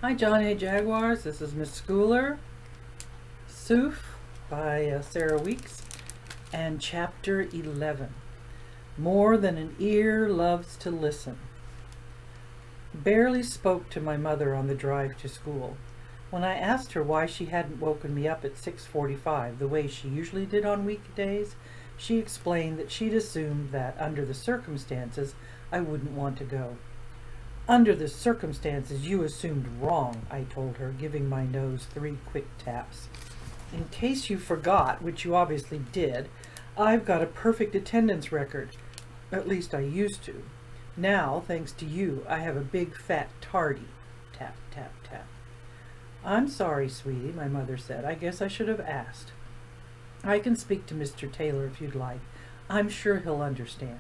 Hi, Johnny Jaguars. This is Miss Schooler. Soof by Sarah Weeks, and Chapter 11. More than an ear loves to listen. Barely spoke to my mother on the drive to school. When I asked her why she hadn't woken me up at 6:45 the way she usually did on weekdays, she explained that she'd assumed that, under the circumstances, I wouldn't want to go. Under the circumstances, you assumed wrong, I told her, giving my nose 3 quick taps. In case you forgot, which you obviously did, I've got a perfect attendance record. At least I used to. Now, thanks to you, I have a big fat tardy. Tap, tap, tap. I'm sorry, sweetie, my mother said. I guess I should have asked. I can speak to Mr. Taylor if you'd like. I'm sure he'll understand.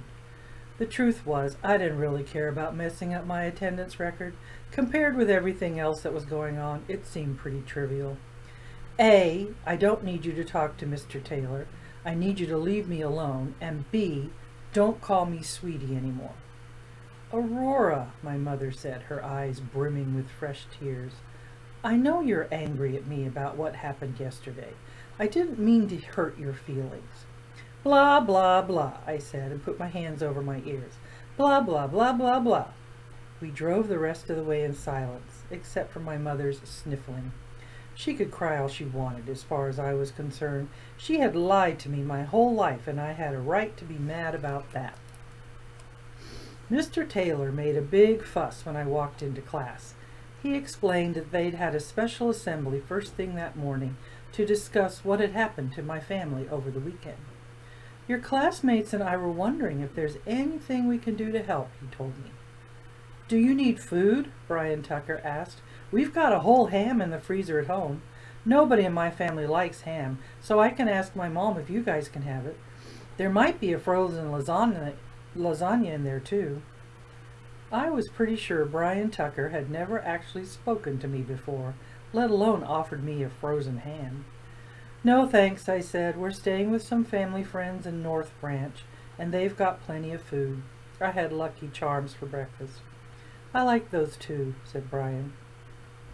The truth was, I didn't really care about messing up my attendance record. Compared with everything else that was going on, it seemed pretty trivial. A, I don't need you to talk to Mr. Taylor. I need you to leave me alone. And B, don't call me sweetie anymore. Aurora, my mother said, her eyes brimming with fresh tears. I know you're angry at me about what happened yesterday. I didn't mean to hurt your feelings. Blah, blah, blah, I said, and put my hands over my ears. Blah, blah, blah, blah, blah. We drove the rest of the way in silence, except for my mother's sniffling. She could cry all she wanted, as far as I was concerned. She had lied to me my whole life, and I had a right to be mad about that. Mr. Taylor made a big fuss when I walked into class. He explained that they'd had a special assembly first thing that morning to discuss what had happened to my family over the weekend. Your classmates and I were wondering if there's anything we can do to help, he told me. Do you need food? Brian Tucker asked. We've got a whole ham in the freezer at home. Nobody in my family likes ham, so I can ask my mom if you guys can have it. There might be a frozen lasagna in there too. I was pretty sure Brian Tucker had never actually spoken to me before, let alone offered me a frozen ham. No thanks, I said. We're staying with some family friends in North Branch, and they've got plenty of food. I had Lucky Charms for breakfast. I like those too, said Brian.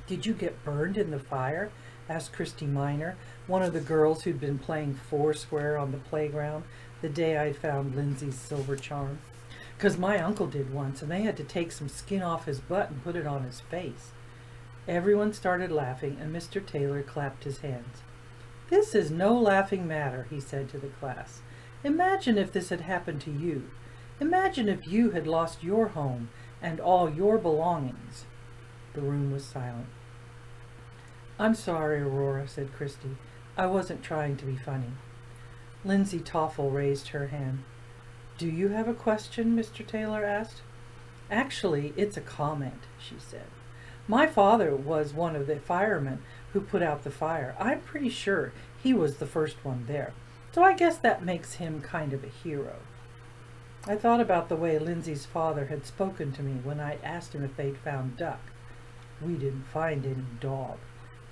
Did you get burned in the fire? Asked Christy Miner, one of the girls who'd been playing Foursquare on the playground the day I'd found Lindsay's silver charm. 'Cause my uncle did once, and they had to take some skin off his butt and put it on his face. Everyone started laughing, and Mr. Taylor clapped his hands. This is no laughing matter, he said to the class. Imagine if this had happened to you. Imagine if you had lost your home and all your belongings. The room was silent. I'm sorry, Aurora, said Christy. I wasn't trying to be funny. Lindsay Toffel raised her hand. Do you have a question? Mr. Taylor asked. Actually, it's a comment, she said. My father was one of the firemen who put out the fire. I'm pretty sure he was the first one there. So I guess that makes him kind of a hero. I thought about the way Lindsay's father had spoken to me when I asked him if they'd found Duck. We didn't find any dog.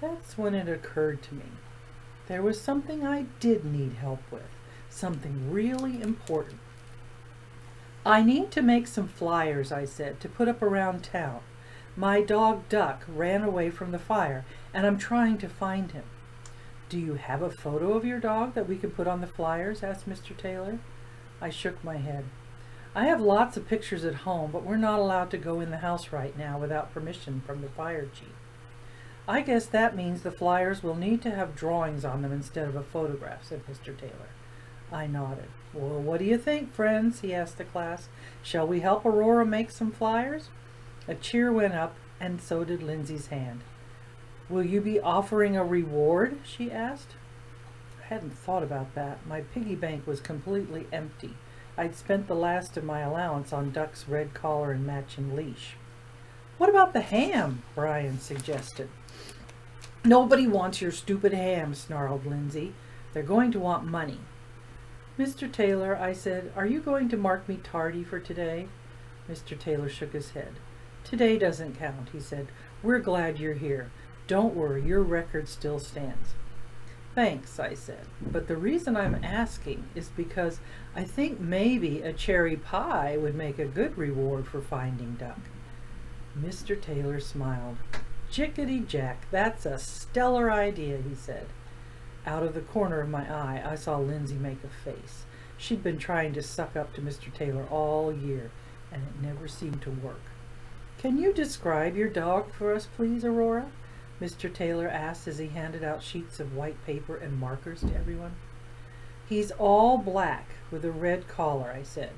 That's when it occurred to me. There was something I did need help with. Something really important. I need to make some flyers, I said, to put up around town. My dog Duck ran away from the fire, and I'm trying to find him. Do you have a photo of your dog that we can put on the flyers? Asked Mr. Taylor. I shook my head. I have lots of pictures at home, but we're not allowed to go in the house right now without permission from the fire chief. I guess that means the flyers will need to have drawings on them instead of a photograph, said Mr. Taylor. I nodded. Well, what do you think, friends? He asked the class. Shall we help Aurora make some flyers? A cheer went up, and so did Lindsay's hand. Will you be offering a reward? She asked. I hadn't thought about that. My piggy bank was completely empty. I'd spent the last of my allowance on Duck's red collar and matching leash. What about the ham? Brian suggested. Nobody wants your stupid ham, snarled Lindsay. They're going to want money. Mr. Taylor, I said, are you going to mark me tardy for today? Mr. Taylor shook his head. Today doesn't count, he said. We're glad you're here. Don't worry, your record still stands. Thanks, I said, but the reason I'm asking is because I think maybe a cherry pie would make a good reward for finding Duck. Mr. Taylor smiled. Jickety-jack, that's a stellar idea, he said. Out of the corner of my eye, I saw Lindsay make a face. She'd been trying to suck up to Mr. Taylor all year, and it never seemed to work. "Can you describe your dog for us, please, Aurora?" Mr. Taylor asked as he handed out sheets of white paper and markers to everyone. "He's all black with a red collar," I said.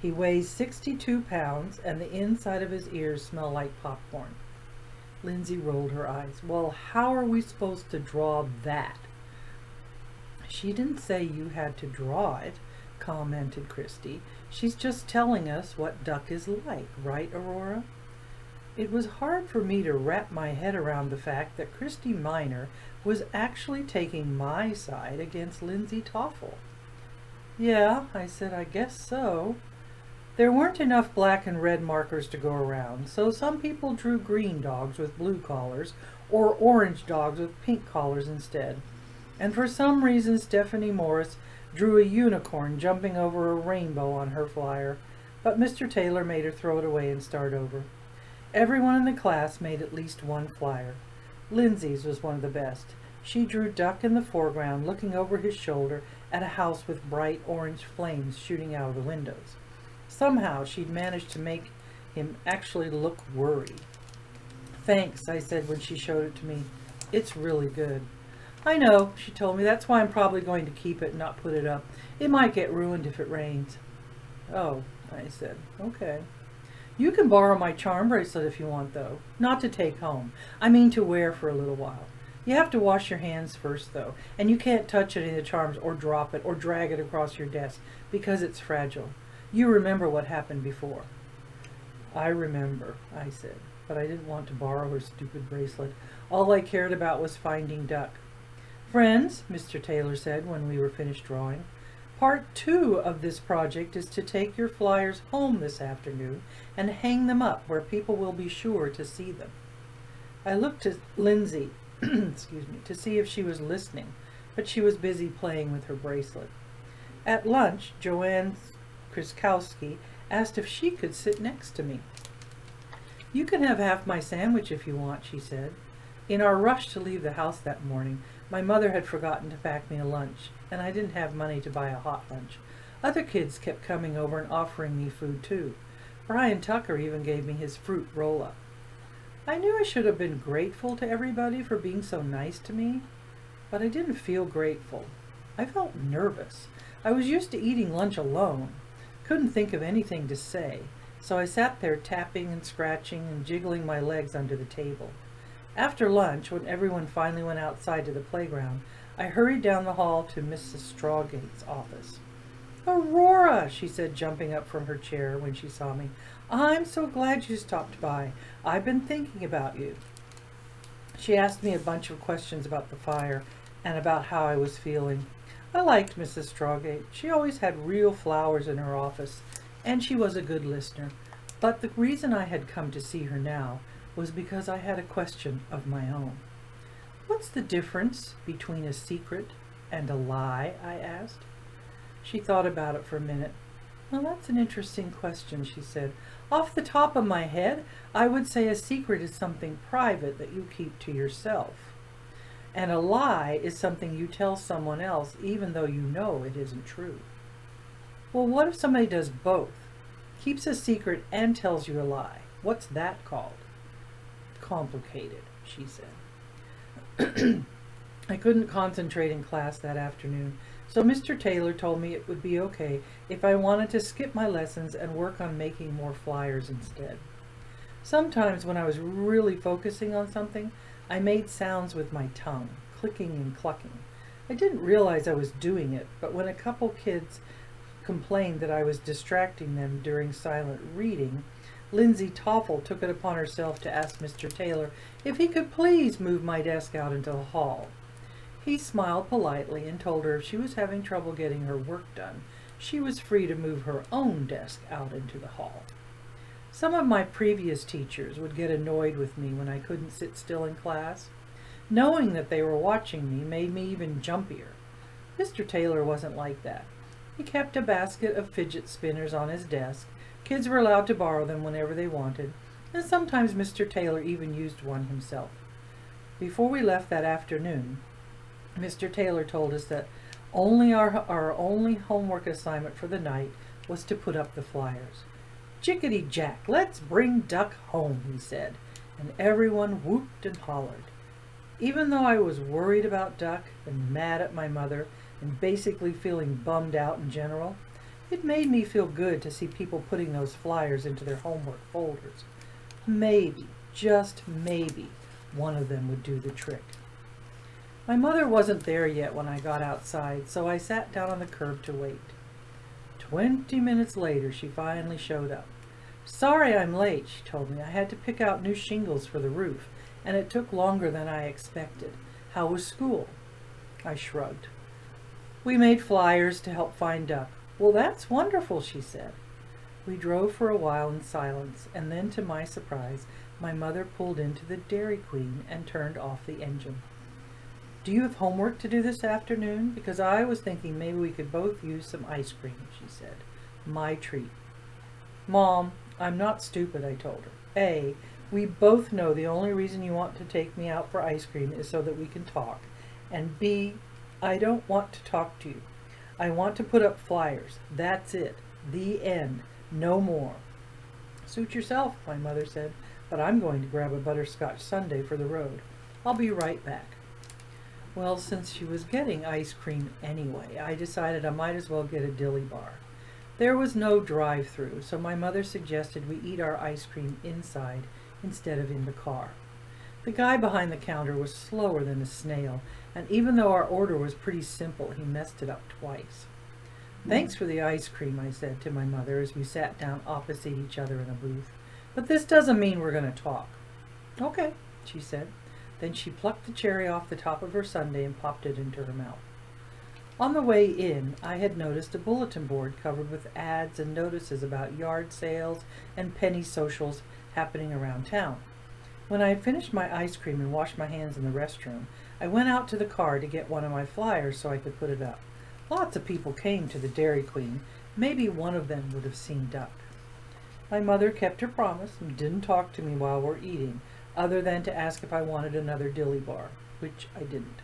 "He weighs 62 pounds, and the inside of his ears smell like popcorn." Lindsay rolled her eyes. "Well, how are we supposed to draw that?" "She didn't say you had to draw it," commented Christy. "She's just telling us what Duck is like, right, Aurora?" It was hard for me to wrap my head around the fact that Christy Minor was actually taking my side against Lindsay Toffel. "Yeah," I said, "I guess so." There weren't enough black and red markers to go around, so some people drew green dogs with blue collars or orange dogs with pink collars instead. And for some reason, Stephanie Morris drew a unicorn jumping over a rainbow on her flyer, but Mr. Taylor made her throw it away and start over. Everyone in the class made at least one flyer. Lindsay's was one of the best. She drew Duck in the foreground, looking over his shoulder at a house with bright orange flames shooting out of the windows. Somehow she'd managed to make him actually look worried. "Thanks," I said when she showed it to me. "It's really good." "I know," she told me. "That's why I'm probably going to keep it and not put it up. It might get ruined if it rains." "Oh," I said. "Okay. You can borrow my charm bracelet if you want, though. Not to take home. I mean to wear for a little while. You have to wash your hands first, though, and you can't touch any of the charms or drop it or drag it across your desk because it's fragile. You remember what happened before." "I remember," I said, but I didn't want to borrow her stupid bracelet. All I cared about was finding Duck. "Friends," Mr. Taylor said when we were finished drawing, "Part 2 of this project is to take your flyers home this afternoon and hang them up where people will be sure to see them." I looked at Lindsay to see if she was listening, but she was busy playing with her bracelet. At lunch, Joanne Kriskowski asked if she could sit next to me. "You can have half my sandwich if you want," she said. In our rush to leave the house that morning, my mother had forgotten to pack me a lunch, and I didn't have money to buy a hot lunch. Other kids kept coming over and offering me food too. Brian Tucker even gave me his fruit roll-up. I knew I should have been grateful to everybody for being so nice to me, but I didn't feel grateful. I felt nervous. I was used to eating lunch alone. Couldn't think of anything to say, so I sat there tapping and scratching and jiggling my legs under the table. After lunch, when everyone finally went outside to the playground, I hurried down the hall to Mrs. Strawgate's office. "Aurora," she said, jumping up from her chair when she saw me. "I'm so glad you stopped by. I've been thinking about you." She asked me a bunch of questions about the fire and about how I was feeling. I liked Mrs. Strawgate. She always had real flowers in her office, and she was a good listener. But the reason I had come to see her now was because I had a question of my own. "What's the difference between a secret and a lie?" I asked. She thought about it for a minute. "Well, that's an interesting question," she said. "Off the top of my head, I would say a secret is something private that you keep to yourself. And a lie is something you tell someone else even though you know it isn't true." "Well, what if somebody does both? Keeps a secret and tells you a lie? What's that called?" "Complicated," she said. I couldn't concentrate in class that afternoon, so Mr. Taylor told me it would be okay if I wanted to skip my lessons and work on making more flyers instead. Sometimes when I was really focusing on something, I made sounds with my tongue, clicking and clucking. I didn't realize I was doing it, but when a couple kids complained that I was distracting them during silent reading, Lindsay Toffel took it upon herself to ask Mr. Taylor if he could please move my desk out into the hall. He smiled politely and told her if she was having trouble getting her work done, she was free to move her own desk out into the hall. Some of my previous teachers would get annoyed with me when I couldn't sit still in class. Knowing that they were watching me made me even jumpier. Mr. Taylor wasn't like that. He kept a basket of fidget spinners on his desk. Kids were allowed to borrow them whenever they wanted, and sometimes Mr. Taylor even used one himself. Before we left that afternoon, Mr. Taylor told us that our only homework assignment for the night was to put up the flyers. "Chickadee Jack, let's bring Duck home," he said, and everyone whooped and hollered. Even though I was worried about Duck and mad at my mother and basically feeling bummed out in general, it made me feel good to see people putting those flyers into their homework folders. Maybe, just maybe, one of them would do the trick. My mother wasn't there yet when I got outside, so I sat down on the curb to wait. 20 minutes later, she finally showed up. "Sorry I'm late," she told me. "I had to pick out new shingles for the roof, and it took longer than I expected. How was school?" I shrugged. "We made flyers to help find Duck." "Well, that's wonderful," she said. We drove for a while in silence, and then, to my surprise, my mother pulled into the Dairy Queen and turned off the engine. "Do you have homework to do this afternoon? Because I was thinking maybe we could both use some ice cream," she said. "My treat." "Mom, I'm not stupid," I told her. "A, we both know the only reason you want to take me out for ice cream is so that we can talk. And B, I don't want to talk to you. I want to put up flyers. That's it. The end. No more." "Suit yourself," my mother said, "but I'm going to grab a butterscotch sundae for the road. I'll be right back." Well, since she was getting ice cream anyway, I decided I might as well get a dilly bar. There was no drive-through, so my mother suggested we eat our ice cream inside instead of in the car. The guy behind the counter was slower than a snail, and even though our order was pretty simple, he messed it up twice. "Thanks for the ice cream," I said to my mother as we sat down opposite each other in a booth. "But this doesn't mean we're going to talk." "Okay," she said. Then she plucked the cherry off the top of her sundae and popped it into her mouth. On the way in, I had noticed a bulletin board covered with ads and notices about yard sales and penny socials happening around town. When I had finished my ice cream and washed my hands in the restroom, I went out to the car to get one of my flyers so I could put it up. Lots of people came to the Dairy Queen. Maybe one of them would have seen Duck. My mother kept her promise and didn't talk to me while we're eating, other than to ask if I wanted another dilly bar, which I didn't.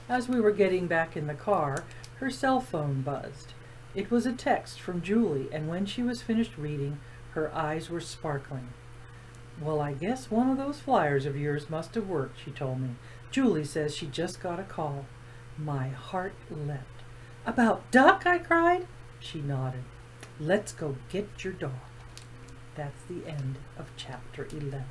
As we were getting back in the car, her cell phone buzzed. It was a text from Julie, and when she was finished reading, her eyes were sparkling. "Well, I guess one of those flyers of yours must have worked," she told me. "Julie says she just got a call." My heart leapt. "About Duck?" I cried. She nodded. "Let's go get your dog." That's the end of chapter 11.